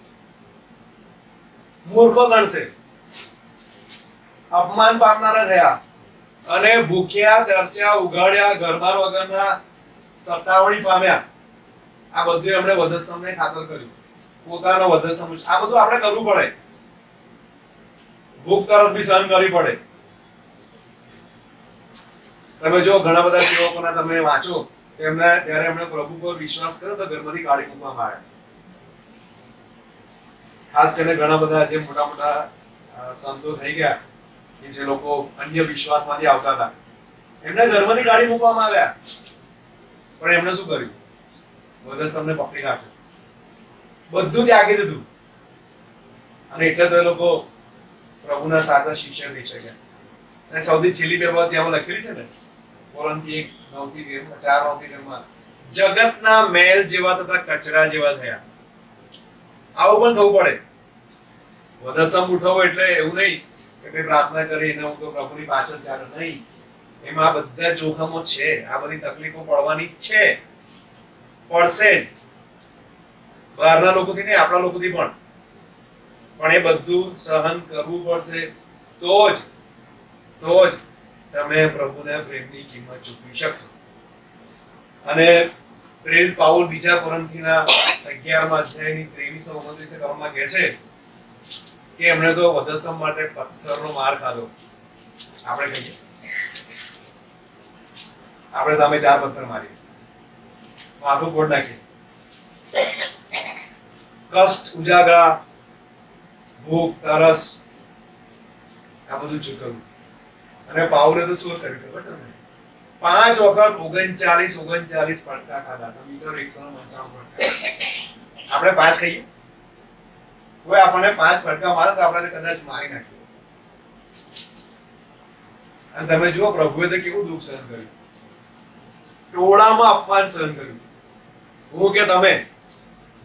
મૂર્ખો ગણશે, અપમાન પામનારા થયા, અને ભૂખ્યા, તરસ્યા, ઉઘાડ્યા, ઘરબાર વગરના સત્તાવણી પામ્યા. આ બધું એમણે વધસ્તંભને ખાતર કર્યું, પોતાનો વધસ્તંભ. આ બધું આપણે કરવું પડે. ભૂખ તરસ બી સહન કરવી પડે. તમે જો ઘણા બધા સેવકોના તમે વાંચો, એમને જ્યારે એમણે પ્રભુ પર વિશ્વાસ કર્યો તો ઘરમાંથી કાઢી મૂકવામાં આવ્યા. ખાસ કરીને ઘણા બધા જે મોટા મોટા સંતો થઈ ગયા કે જે લોકો અન્ય વિશ્વાસમાંથી આવતા હતા, એમને ઘરમાંથી કાઢી મૂકવામાં આવ્યા. પણ એમણે શું કર્યું? વધસ્તંભને પકડી રાખ્યો, બધું ત્યાગી દીધું. અને એટલે તો એ લોકો પ્રભુના સાચા શિષ્ય થઈ શક્યા. અને સૌથી છેલ્લી બે બાબત ત્યાં લખેલી છે ને, કોરિન્થી 1:4-13, જગતના મેલ જેવા તથા કચરા જેવા થયા. આવું પણ થવું પડે. વધસ્તંભ ઉઠાવો એટલે એવું નહીં કે પ્રાર્થના કરીને હું તો પ્રભુની પાછળ ચાલે, નહીં. એમાં બધા જોખમો છે, આ બધી તકલીફો પડવાની છે. પડશે જ, બહારના લોકોથી નહીં, આપણા લોકોથી પણ એ બધું સહન કરવું પડશે. તો જ તમે પ્રભુના પ્રેમની કિંમત ચૂકવી શકશો. અને પ્રેરિત પાઉલ બીજા કોરિન્થીના 11મા અધ્યાયની 23-29 કલમમાં કહે છે કે એમણે તો વધસ્તંભ માટે પથ્થરનો માર ખાધો. આપણે કહીએ આપણે સામે 4 પથ્થર મારીએ, માથું ફોડ નાખીએ, કષ્ટ, ઉજાગરા, ભૂખ, તરસ, આ બધું ચૂકવ્યું. અને પાઉલે તો શું કર્યું ખબર તમને? 5 વખત 39 ફટકા ખાધા. તમે વિચારો 199 ફટકા. આપણે 5 ખાઈએ, કોઈ આપણને 5 ફટકા મારે તો આપણે કદાચ મારી નાખીએ. અને તમે જુઓ પ્રભુએ તો કેવું દુઃખ સહન કર્યું, ટોળામાં અપમાન સહન કર્યું. હું કે તમે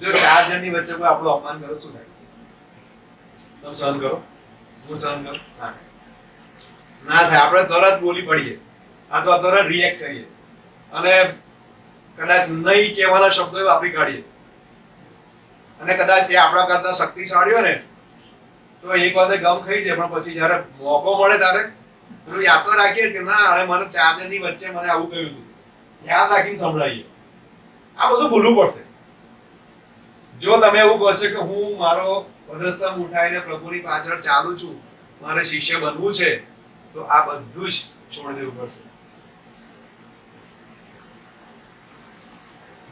જો 4 જણની વચ્ચે કોઈ આપણું અપમાન કરો શું થાય? તમે સહન કરો? હું સહન કરું? ના થાય. આપણે તરત બોલી પડીએ અથવા તરત રિએક્ટ કરીએ અને કદાચ નહીં કહેવાના શબ્દો વાપરી કાઢીએ. અને કદાચ એ આપણા કરતા શક્તિશાળી હોય ને તો એક વખતે ગમ ખાઈ જાય, પણ પછી જયારે મોકો મળે ત્યારે પેલું યાદ તો રાખીએ કે ના હવે મને 4 જણની વચ્ચે મને આવું કહ્યું હતું, યાદ રાખીને સંભળાઈએ. આ બધું ભૂલવું પડશે. જો તમે એવું કહો છો કે હું મારો વધસ્તંભ ઉઠાવીને પ્રભુની પાછળ ચાલુ છું, મારે શિષ્ય બનવું છે, તો આ બધું જ છોડી દેવું પડશે.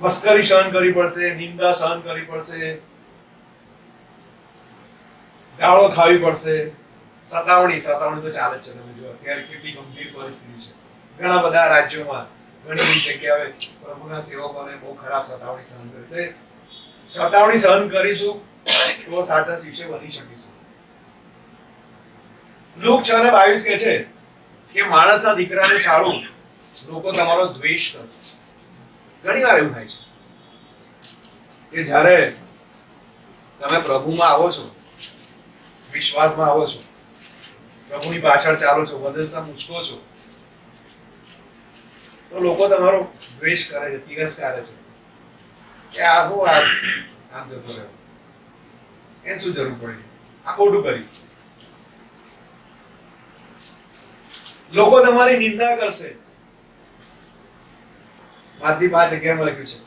મસ્કરી સહન કરવી પડશે, નિંદા સહન કરવી પડશે, ગાળો ખાવી પડશે, સતાવણી તો ચાલે જ છે. તમે જો અત્યારે કેટલી ગંભીર પરિસ્થિતિ છે. ઘણા બધા રાજ્યોમાં ઘણી બધી જગ્યાએ પ્રભુના સેવકોને બહુ ખરાબ સતાવણી સહન કરી. સતાવણી સહન કરીશું તો સાચા શિષ્ય બની શકીશું. લુક 6:22 કહે છે કે માણસના દીકરાને સારું લોકો તમારો દ્વેષ કરશે. ઘણી વાર એવું થાય છે કે જ્યારે તમે પ્રભુમાં આવો છો, વિશ્વાસમાં આવો છો, પ્રભુની પાછળ ચાલો છો, વધસ્તંભ ઉચકો છો, તો લોકો તમારો દ્વેષ કરે છે, તિરસ્કારે છે કે આ હું આમ જતો રહ્યો, એને શું જરૂર પડી, આ ખોટું કર્યું. લોકો તમારી નિંદા કરશે. માથી 5:11 લખ્યું છે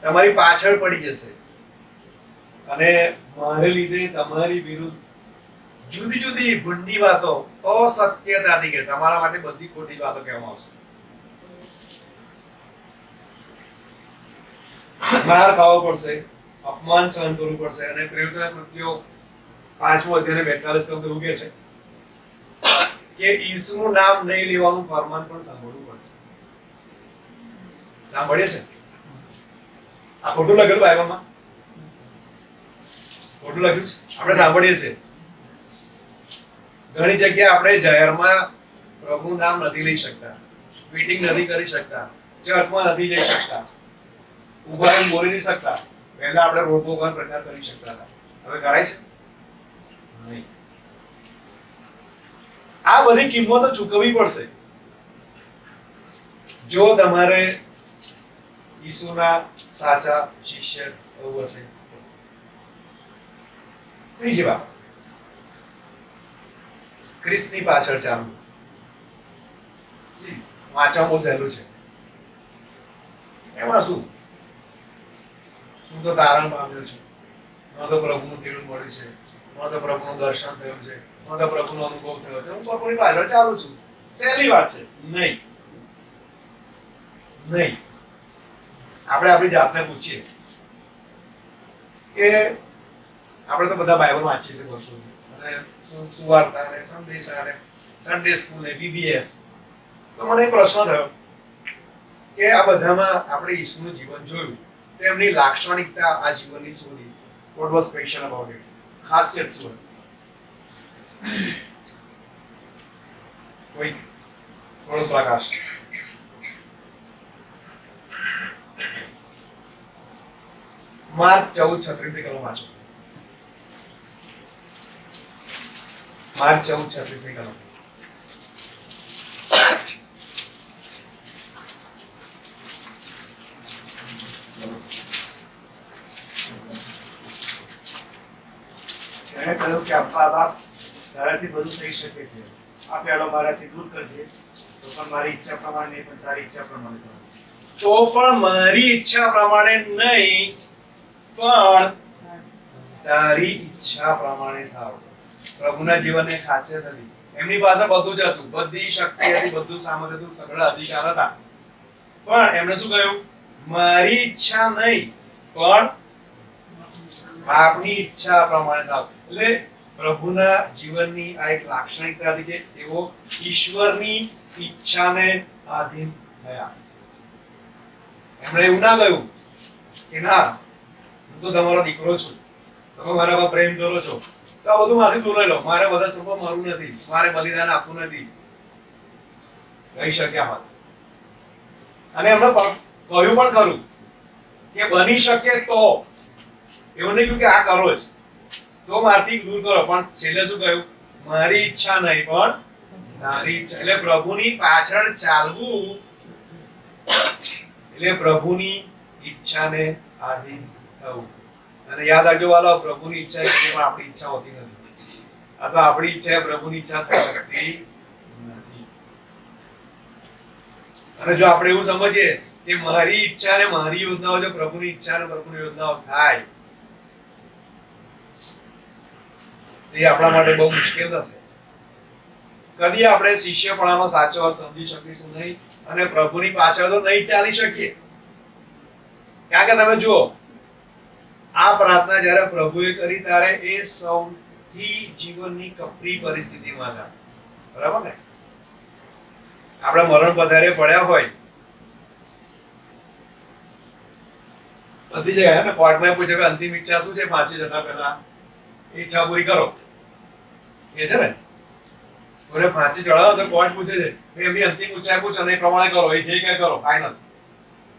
તમારી પાછળ પડી જશે અને મારે લીધે તમારી વિરુદ્ધ જુદી જુદી ભૂંડી વાતો અસત્યતાથી કે તમારા માટે બધી ખોટી વાતો કહેવામાં આવશે. માર ખાવો પડશે, અપમાન સહન કરવું પડશે. અને પ્રેરિતોના કૃત્યો 5મો અધ્યાય 42 કલમ એવું કહે છે કે ઈસુનું નામ નહીં લેવાનું ફરમાન પણ સાંભળવું પડશે. સાંભળીએ છે? આ ખોટું લખેલું બાઇબલમાં, ખોટું લખ્યું છે, આપણે સાંભળીએ છીએ. ઘણી જગ્યાએ આપણે જાહેરમાં પ્રભુનું નામ નથી લઈ શકતા, મીટિંગ નથી કરી શકતા, ચર્ચમાં નથી જઈ શકતા, ઉભા રહીને બોલી નહીં શકતા. પહેલા આપણે રોડ પર પ્રચાર કરી શકતા હતા, હવે કરાય છે નહીં. આ બધી કિંમતો ચૂકવવી પડશે જો તમારે ઈસુના સાચા શિષ્ય થવું હશે. ત્રીજી વાત, ખ્રિસ્તની પાછળ ચાલવું. વાંચવા બહુ સહેલું છે. એમાં શું, હું તો તારણ પામ્યો છું, મને તો પ્રભુનું તેડું મળ્યું છે, મને તો પ્રભુનું દર્શન થયું છે, મને તો પ્રભુનો અનુભવ થયો છે, હું પ્રભુની પાછળ ચાલું છું. સહેલી વાત છે. નહીં. આપણે આપણી જાતને પૂછીએ કે આપણે તો બધા બાઇબલ વાંચીએ છીએ વર્ષો, અને સુવાર્તા ને સંદેશા ને સન્ડે સ્કૂલ ને બીબીએસ. તો મને એક પ્રશ્ન થયો કે આ બધામાં આપણે ઈસુનું જીવન જોયું, તેમની લાક્ષણિકતા આ જીવનની શોધી. What was special about it? ખાસિયત શું હતી? કોઈ થોડો પ્રકાશ. માર્ક 14:36 કલમ વાંચો. માર્ક 14:36 કલમ. એમણે કહ્યું કે અબ્બા બાપ તારાથી બધું થઈ શકે છે, આ પહેલો મારાથી દૂર કરજે, તો પણ મારી ઈચ્છા પ્રમાણે નહીં, પણ તારી ઈચ્છા પ્રમાણે થવાનું. તો પણ મારી ઈચ્છા પ્રમાણે નહીં, પણ તારી ઈચ્છા પ્રમાણે થાવ. પ્રભુના જીવનની ખાસિયત હતી, એમની પાસે બધું જ હતું, બધી શક્તિ હતી, બધું સામર્થ્ય હતું, સગળા અધિકાર હતા, પણ એમણે શું કહ્યું? મારી ઈચ્છા નહીં, પણ બાપની ઈચ્છા પ્રમાણે થાવ. એટલે પ્રભુના જીવનની આ એક લાક્ષણિકતા હતી કે તેઓ ઈશ્વરની ઈચ્છાને આધીન થયા. એમણે એવું ના કહ્યું કે ના, હું તો તમારો દીકરો છું, તમે મારા પર પ્રેમ કરો છો, તો આ બધું માંથી દૂર રહી લો, મારે બધા સર્વ મારું નથી, મારે બલિદાન આપવું નથી, કહી શક્યા હોત. અને એમણે કહ્યું પણ ખરું કે બની શકે તો, એવું નહીં કે આ કરો જ તો મારથી દૂર કરો, પણ છેલ્લે શું કહ્યું? મારી ઈચ્છા નહીં, પણ તારી ઈચ્છા. એટલે પ્રભુની પાછળ ચાલવું એટલે પ્રભુની ઈચ્છાને આધીન થવું. અને યાદ રાખજો વાલા, પ્રભુની ઈચ્છા એટલે પણ આપણી ઈચ્છા હોતી નથી. આ તો આપણી ઈચ્છા પ્રભુની ઈચ્છા થઈ શકતી નથી. અને જો આપણે એવું સમજીએ કે મારી ઈચ્છા અને મારી યોજનાઓ જો પ્રભુની ઈચ્છા અને પ્રભુની યોજનાઓ થાય, તે આપણા માટે બહુ મુશ્કેલ થશે. કદી આપણે શિષ્યપણાનો સાચો અર્થ સમજી શકીશું નહીં, અને પ્રભુની પાછળ તો નહીં ચાલી શકીએ. કારણ કે તમે જુઓ, આ પ્રાર્થના જ્યારે પ્રભુએ કરી ત્યારે એ સૌથી જીવનની કપરી પરિસ્થિતિમાં હતા, બરાબર ને? આપણે મરણ પધારે પડ્યા હોય બધી જગ્યાએ, ને કોર્ટમાં પૂછે કે અંતિમ ઈચ્છા શું છે, ફાંસી જતા પહેલા ઈચ્છા પૂરી કરો, એ છે ને. કોઈને ફાંસી ચડાવો તો કોર્ટ પૂછે છે કે એમની અંતિમ ઈચ્છા પૂછો, અને એ પ્રમાણે કરો, એ જે કઈ કરો, ફાઇનલ.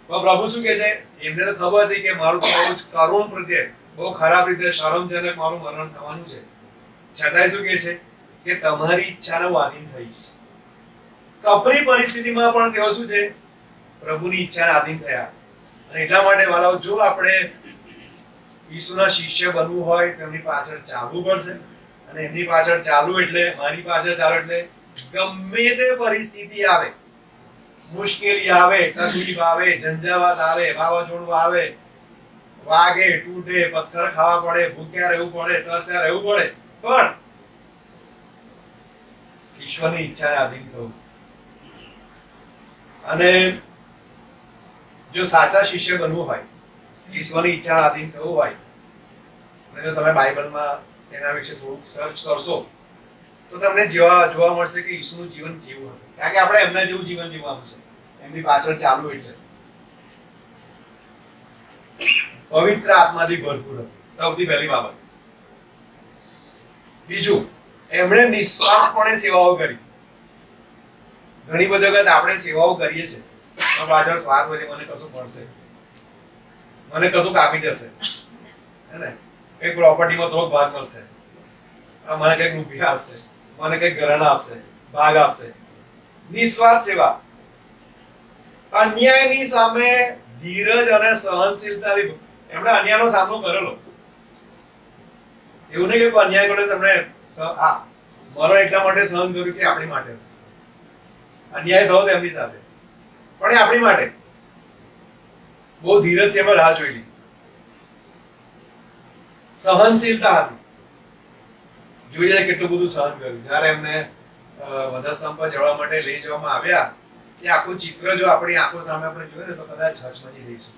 તો પ્રભુ શું કહે છે? એમને તો ખબર હતી કે મારું તો બહુ જ કરુણ પ્રત્યે બહુ ખરાબ રીતે શરમજનક મારું મરણ થવાનું છે, છતાંય શું કહે છે કે તમારી ઈચ્છાને હું આધીન થઈશ. કપરી પરિસ્થિતિમાં પણ તેઓ શું છે? પ્રભુની ઈચ્છાને આધીન થયા. અને એટલા માટે વાલાઓ, જો આપણે ઈસુના શિષ્ય બનવું હોય તો એમની પાછળ ચાલવું પડશે. અને એમની પાછળ ચાલવું એટલે, મારી પાછળ ચાલવું એટલે ગમે તે પરિસ્થિતિ આવે, મુશ્કેલી આવે, તકલીફ આવે, ઝંઝાવાત આવે, વાવાઝોડું આવે, વાગે, તૂટે, પથ્થર ખાવા પડે, ભૂખ્યા રહેવું પડે, તરસ્યા રહેવું પડે, પણ ઈશ્વરની ઈચ્છાને આધીન થવું. અને જો સાચા શિષ્ય બનવું હોય, ઈશ્વરની ઈચ્છાને આધીન થવું હોય, અને જો તમે બાઇબલમાં એના વિશે થોડુંક સર્ચ કરશો તો તમને જોવા મળશે કે ઈસુનું જીવન કેવું હતું. કારણ કે આપણે એમના જેવું જીવન જીવવાનું છે, એમની પાછળ ચાલવું એટલે. પવિત્ર આત્માથી ભરપૂર હતું, સૌથી પહેલી બાબત. બીજું, એમણે નિસ્વાર્થપણે સેવાઓ કરી. ઘણી બધી વખત આપણે સેવાઓ કરીએ છીએ તો પાછળ સ્વાર્થ હોય, મને કશું મળશે, મને કશું કાપી જશે, હે ને, કઈ પ્રોપર્ટીમાં થોડોક ભાગ મળશે, મને કઈક રૂપિયા આપશે, મને કઈક ઘરેણા આપશે, ભાગ આપશે. નિસ્વાર્થ સેવા. અન્યાયની સામે ધીરજ અને સહનશીલતાથી એમણે અન્યાયનો સામનો કરેલો. એવું નહીં કે અન્યાય કરે એમણે મરણ એટલા માટે સહન કર્યું કે આપણી માટે અન્યાય થયો તેમની સાથે, પણ એ આપણી માટે બહુ ધીરજથી એમણે રાહ જોઈ. સહનશીલતા હતી. જોઈએ કેટલું બધું સહન કર્યું. જ્યારે એમને વધસ્તંભ પર જવા માટે લઈ જવામાં આવ્યા, એ આખું ચિત્ર જો આપણી આંખો સામે આપણે જોઈએ ને તો કદાચ હચમચી રહીશું.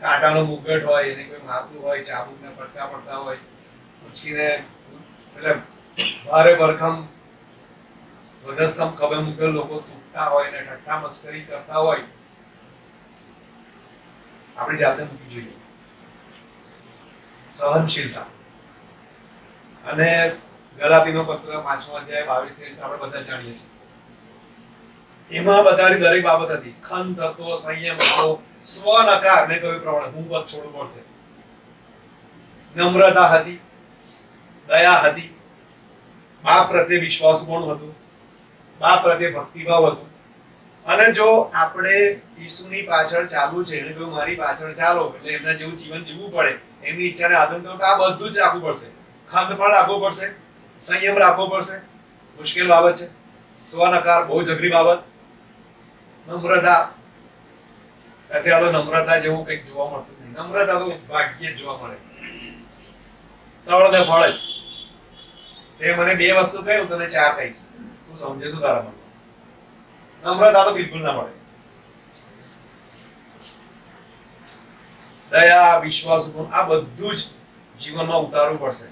કાંટાનો મુગટ હોય, એને કોઈ મારતું હોય, ચાબુકને ફટકા પડતા હોય, ઉચકીને એટલે ભારે ભરખમ વધસ્તંભ ખભે મૂકેલ લોકો તૂટતા હોય ને ઠઠ્ઠા મસ્કરી કરતા હોય, આપણી જાતને મૂકી જોઈએ. સહનશીલતા. અને ગલાતીનો પત્ર 5મો અધ્યાય 22-23 આપણે બધા જાણીએ છીએ. એમાં બધાની દરેક બાબત હતી. ખંત હતો, સંયમ હતો, સ્વનકાર ને કહ્યું પ્રમાણે હું પદ છોડવું પડશે, નમ્રતા હતી, દયા હતી, બાપ પ્રત્યે વિશ્વાસ પણ હતું, બાપ પ્રત્યે ભક્તિભાવ હતું. અને જો આપણે ઈસુની પાછળ ચાલવું છે, એટલે મારી પાછળ ચાલો એટલે એમના જેવું જીવન જીવવું પડે, એમની ઈચ્છાને આધીન થવું, આ બધું જ રાખવું પડશે. ખંત પણ રાખવો પડશે, સંયમ રાખવો પડશે. મુશ્કેલ બાબત છે. સ્વનકાર બહુ જ અઘરી બાબત. નમ્રતા, અત્યારે તો નમ્રતા જેવું કંઈક જોવા મળતું નહીં. નમ્રતા તો ભાગ્યે જ જોવા મળે. તળ ને ફળ જ. તે મને 2 વસ્તુ કહી, હું તને 4 કહીશ. તું સમજે શું તારા મનમાં? નમ્રતા તો બિલકુલ ના મળે. દયા, વિશ્વાસ, આ બધું જ જીવનમાં ઉતારવું પડશે.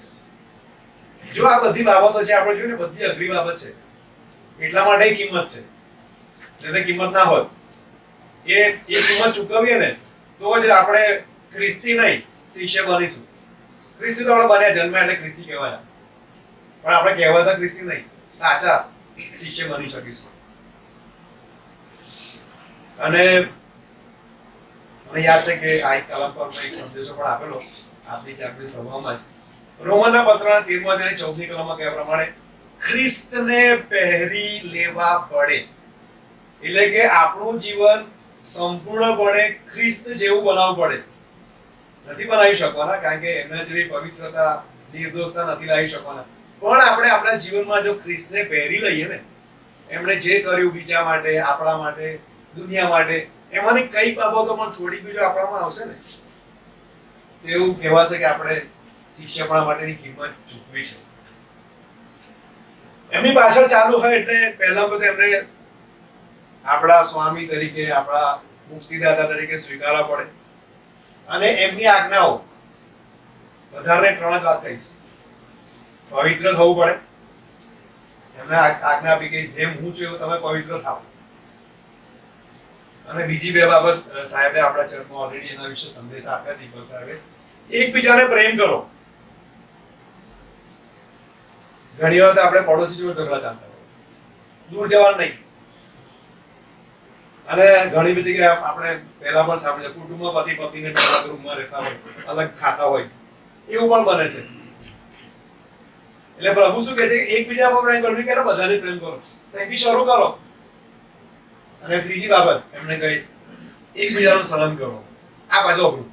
જો આ બધી બાબતો છે આપણે જોઈએ ને, બધી અઘરી બાબત છે. એટલા માટે કિંમત છે. જો કિંમત ના હોત, એ કિંમત ચૂકવીએ ને તો જ આપણે ખ્રિસ્તી નહીં શિષ્ય બનીશું. ખ્રિસ્તી તો આપણે બન્યા, જન્મ્યા એટલે ખ્રિસ્તી કહેવાયા, પણ આપણે કહેવાતા ખ્રિસ્તી નહીં, સાચા શિષ્ય બની શકીશું. અને મને યાદ છે કે આ એક કલમ પર મેં એક સંદેશો પણ આપેલો આપની ક્યાંકની સભામાં જ. રોમનના પત્રના 13મા અધ્યાયની 14મી કલમમાં કહેવા પ્રમાણે ખ્રિસ્તને પહેરી લેવા પડે. એટલે કે આપણું જીવન સંપૂર્ણપણે ખ્રિસ્ત જેવું બનાવવું પડે. નથી બનાવી શકવાના, કારણ કે એમના જેવી પવિત્રતા, નિર્દોષતા નથી લાવી શકવાના. પણ આપણે આપણા જીવનમાં જો ખ્રિસ્તને પહેરી લઈએ ને, એમણે જે કર્યું બીજા માટે, આપણા માટે, દુનિયા માટે, એમાંની કઈ બાબતો પણ થોડી બીજો આપણામાં આવશે ને, એવું કહેવાશે કે આપણે શિષ્યપણા માટેની કિંમત ચૂકવી છે. એમની પાછળ ચાલુ હોય એટલે પહેલા બધું એમને આપણા સ્વામી તરીકે, આપણા મુક્તિદાતા તરીકે સ્વીકારવા પડે. અને એમની આજ્ઞાઓ, વધારે 3 વાત કહીશ. પવિત્ર થવું પડે. એમને આજ્ઞા આપી કે જેમ હું છું એવું તમે પવિત્ર થાઓ. અને બીજી 2 બાબત સાહેબે આપણા ચર્ચમાં ઓલરેડી એના વિશે સંદેશ આપ્યા. દીપક સાહેબે, એકબીજાને પ્રેમ કરો. ઘણી વાર આપણે પડોશી જોડે ઝઘડા ચાલતા હોય, દૂર જવાનું નહીં. અને ઘણી બધી કે આપણે પહેલા પણ સાંભળ્યું, કુટુંબમાં પતિ પત્નીને અલગ રૂમમાં રહેતા હોય, અલગ ખાતા હોય, એવું પણ બને છે. એટલે પ્રભુ શું કહે છે? એકબીજા પર પ્રેમ કરો, કે બધાને પ્રેમ કરો. ત્યાંથી શરૂ કરો. અને ત્રીજી બાબત એમણે કહી, એકબીજાનું સહન કરો. આ પાછો અઘરું.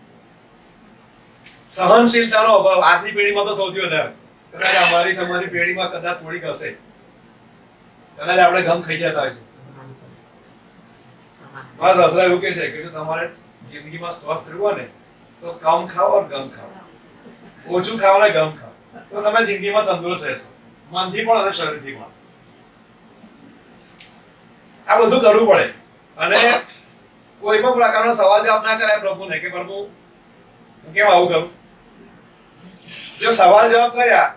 સહનશીલતાનો અભાવ આજની પેઢીમાં તો સૌથી વધારે. કદાચ અમારી તમારી પેઢીમાં કદાચ થોડીક હશે. કદાચ આપણે ગમ ખાઈ જતા હોય છે. મારા સસરા એવું કહે છે કે જો તમારે જિંદગીમાં સ્વસ્થ રહેવું ને તો કમ ખાઓ और ગમ ખાઓ. ઓછું ખાઓ ને ગમ ખાઓ, તો તમે જિંદગીમાં તંદુરસ્ત રહેશો, મનથી પણ અને શરીરથી પણ. આ બધું કરવું પડે. અને કોઈ પણ પ્રકારનો સવાલ જવાબ ના કરાય પ્રભુને કે પ્રભુ હું કેમ આવું કરું. જો સવાલ જવાબ કર્યા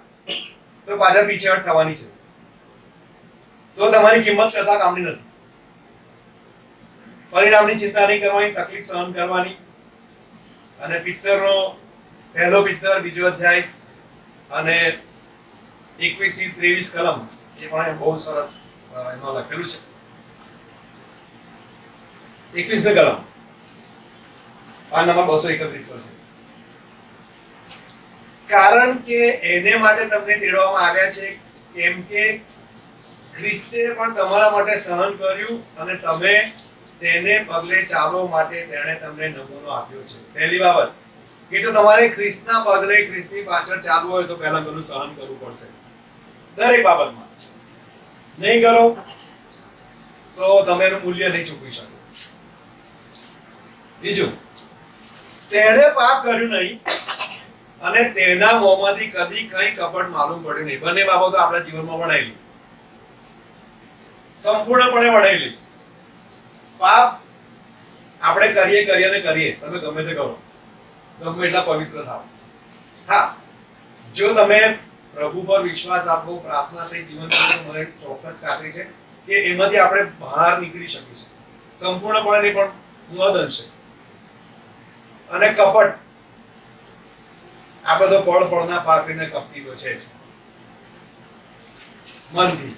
તો પાછળ પીછેહટ થવાની છે, તો તમારી કિંમત કશા કામની નથી. પરિણામની ચિંતા નહીં કરવાની, તકલીફ સહન કરવાની. અને પિત્તરનો પહેલો પિત્તર 2 અધ્યાય અને 21 થી 23 કલમ, એ પણ બહુ સરસ એમાં લખેલું છે. 21મી કલમ, પાન નંબર 231 પર છે. કારણ કે એને માટે તમને તેડવામાં આવ્યા છે, કેમ કે ખ્રિસ્તે પણ તમારા માટે સહન કર્યું અને તમે તેને પગલે ચાલો માટે તેણે તમને નમૂનો આપ્યો છે. પહેલી બાબત કે જો તમારે ખ્રિસ્તના પગલે, ખ્રિસ્તની પાછળ ચાલવું હોય તો પહેલા બધું સહન કરવું પડશે. દરેક બાબતમાં નહીં કરો તો તમે એનું મૂલ્ય નહીં ચૂકવી શકો. બીજું, તેણે પાપ કર્યું નહીં અને તેના મોંમાંથી કદી કંઈ કપટ માલુમ પડ્યું નહીં. બંને બાબતો આપણા જીવનમાં વણાયેલી, સંપૂર્ણપણે વણાયેલી. પાપ આપણે કરીએ ને કરીએ, તમે ગમે તે કરો, ગમે એટલા પવિત્ર થાઓ. હા, જો તમે પ્રભુ પર વિશ્વાસ આપો, પ્રાર્થના સહિત જીવન જીવો, મને ચોક્કસ ખાતરી છે કે એમાંથી આપણે બહાર નીકળી શકીશું. સંપૂર્ણપણે નહીં પણ મહદ અંશે. અને કપટ, આ બધો પળના પાપીને કપટી તો છે જ. મનથી,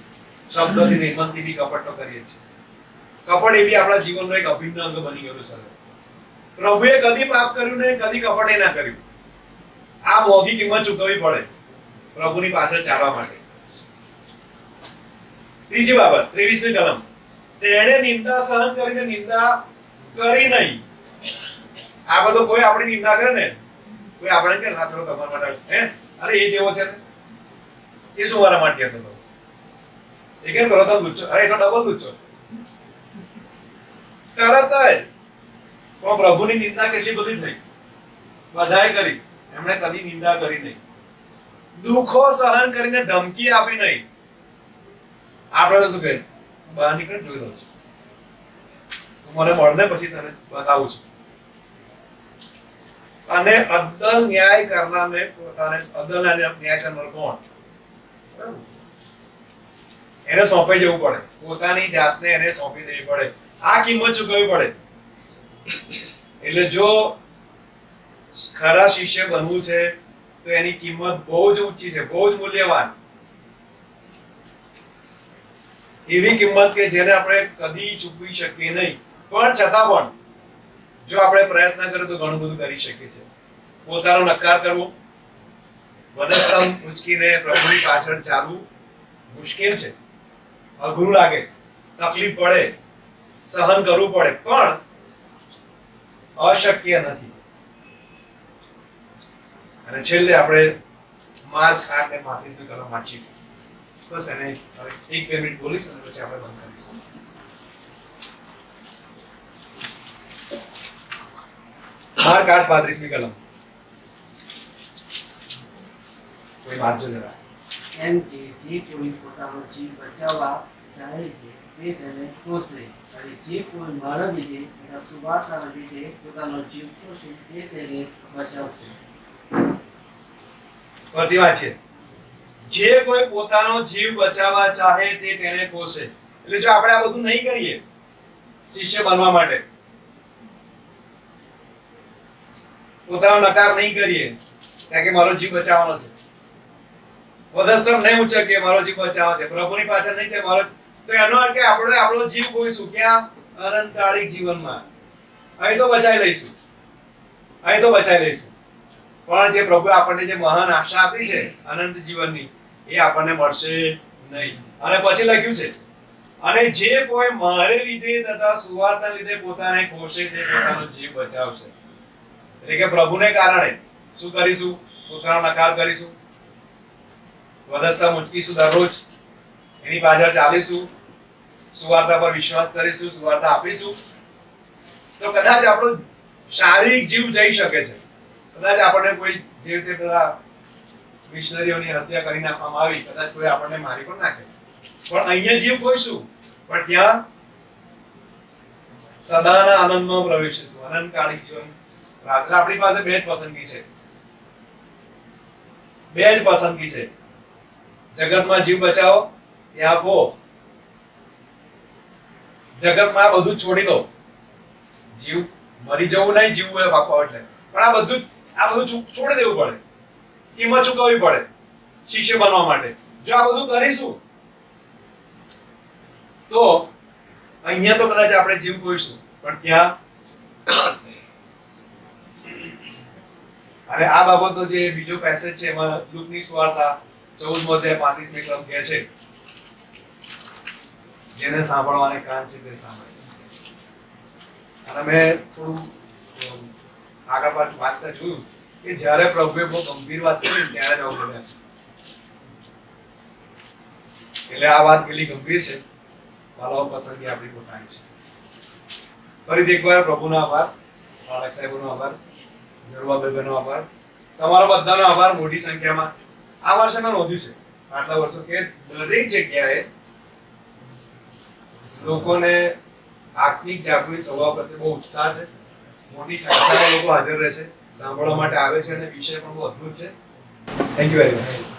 શબ્દથી નહીં, મનથી બી કપટ તો કરીએ જ છે. કપટ એ બી આપણા જીવનનો એક અભિન્ન અંગ બની ગયો છે. પ્રભુએ કદી પાપ કર્યું નહીં, કદી કપટ ના કર્યું. આ મોંઘી કિંમત ચૂકવવી પડે પ્રભુની પાછળ ચાલવા માટે. ત્રીજી બાબત, 23મી કલમ, તેણે નિંદા સહન કરીને નિંદા કરી નહીં. આ બધો કોઈ આપણી નિંદા કરે ને, કોઈ આપણે કે ના કરો તમારા માટે, અરે એ જેવો છે ને, એ શું મારા માટે હતો? એ કેમ કરો તમે ગુચ્છો? અરે એ તો ડબલ ગુચ્છો છે તરત જ. પણ પ્રભુની નિંદા કેટલી બધી થઈ, બધાએ કરી, એમણે કદી નિંદા કરી નહીં, દુઃખો સહન કરીને ધમકી આપી નહીં. આપણે તો શું કહે, બહાર નીકળે જોઈ લઉં છું, મને મળને પછી તને બતાવું છું. અને અદલ ન્યાય કરનારને પોતાને અદલ ન્યાય કરનાર કોણ? એને સોંપાઈ જવું પડે, પોતાની જાતને એને સોંપી દેવી પડે, આ કિંમત ચૂકવવી પડે. એટલે જો ખરા શિષ્ય બનવું છે તો એની કિંમત બહુ જ ઊંચી છે, બહુ જ મૂલ્યવાન. એવી કિંમત કે જેને આપણે કદી ચૂકવી શકીએ નહીં. પણ છતાં પણ જો આપણે પ્રયત્ન કરીએ તો ઘણું બધું કરી શકીએ છીએ. પોતાનો નકાર કરવો, વધસ્તંભ ઉંચકીને પ્રભુની પાછળ ચાલવું મુશ્કેલ છે, અઘરું લાગે, તકલીફ પડે, સહન કરવું પડે, પણ અશક્ય નથી. અને છેલ્લે આપણે માર્ક 8:35 કલમ વાંચી. બસ એને 1-2 મિનિટ બોલીશ અને પછી આપણે બંધ કરીશું. માર્ક 8:35 કલમ. કોઈ વાંચો જરા. એમ કે જે કોઈ પોતાનો જીવ બચાવવા ચાહે છે તે તેને પોષે, અને જે કોઈ મારા લીધે તથા સુવાર્તાના લીધે પોતાનો જીવ પોષે તે તેને બચાવશે. ફરીથી વાંચીએ. જે કોઈ પોતાનો જીવ બચાવવા ચાહે તે તેને પોષે. એટલે જો આપણે આ બધું નહીં કરીએ શિષ્ય બનવા માટે, પોતાનો નકાર નહીં કરીએ કે મારો જીવ બચાવવાનો છે, વધસ્તંભ નહીં ઉંચકીએ મારો જીવ બચાવવાનો છે, પ્રભુની પાછળ નહીં છે મારો, તો એનો અર્થ કે આપણે આપણો જીવ કોઈશું ક્યાં? અનંતકાળિક જીવનમાં. અહીં તો બચાવી લઈશું, અહીં તો બચાવી લઈશું. પણ જે પ્રભુ આપણને જે મહાન આશા આપી છે અનંત જીવનની, એ આપણને મળશે નહીં. અને પછી લખ્યું છે, અને જે કોઈ મારે લીધે તથા સુવાર્તાના લીધે પોતાને ખોશે તે પોતાનો જીવ બચાવશે. એટલે કે પ્રભુને કારણે શું કરીશું? પોતાનો નકાર કરીશું, વધસ્તંભ ઉંચકીશું દરરોજ, એની પાછળ ચાલીશું, સુવાર્તા પર વિશ્વાસ કરીશું, સુવાર્તા આપીશું, તો કદાચ આપણો શારીરિક જીવ જઈ શકે છે. કદાચ આપણને કોઈ જે રીતે પેલા મિશનરીઓની હત્યા કરી નાખવામાં આવી, કદાચ કોઈ આપણને મારી પણ નાખે, પણ અહીંયા જીવ કોઈ શું? પણ ત્યાં સદાના આનંદમાં પ્રવેશીશું, અનંતકાળિક જીવન. એટલે આપણી પાસે બે જ પસંદગી છે, બે જ પસંદગી છે. જગતમાં જીવ બચાવો, ત્યાં ખો. જગતમાં આ બધું છોડી દો. જીવ મરી જવું નહીં, જીવવું હોય બાપા એટલે, પણ આ બધું છોડી દેવું પડે, કિંમત ચૂકવવી પડે શિષ્ય બનવા માટે. જો આ બધું કરીશું તો અહીંયા તો કદાચ આપણે જીવ ખોઈશું, પણ ત્યાં. અને આ બાબતનો જે બીજો પેસેજ છે એમાં લુકની સુવાર્તા 14:35 કલમ કહે છે, જેને સાંભળવાને કાન છે તે સાંભળે. અને મેં થોડું આગળ પાછળ વાંચતા જોયું કે જ્યારે પ્રભુએ બહુ ગંભીર વાત કરી ત્યારે જ આવું બોલ્યા છે. એટલે આ વાત કેટલી ગંભીર છે, વાલાઓ પસંદગી આપણી પોતાની છે. ફરીથી એકવાર પ્રભુનો આભાર, બાળક સાહેબોનો આભાર, જરૂરબેનનો આભાર, તમારો બધાનો આભાર. મોટી સંખ્યામાં આ વર્ષે મેં નોંધ્યું છે આટલા વર્ષો કે દરેક જગ્યાએ લોકોને આત્મિક જાગૃતિ સ્વભાવ પ્રત્યે બહુ ઉત્સાહ છે. મોટી સંખ્યામાં લોકો હાજર રહે છે, સાંભળવા માટે આવે છે, અને વિષય પણ બહુ અદ્ભુત છે. Thank you very much.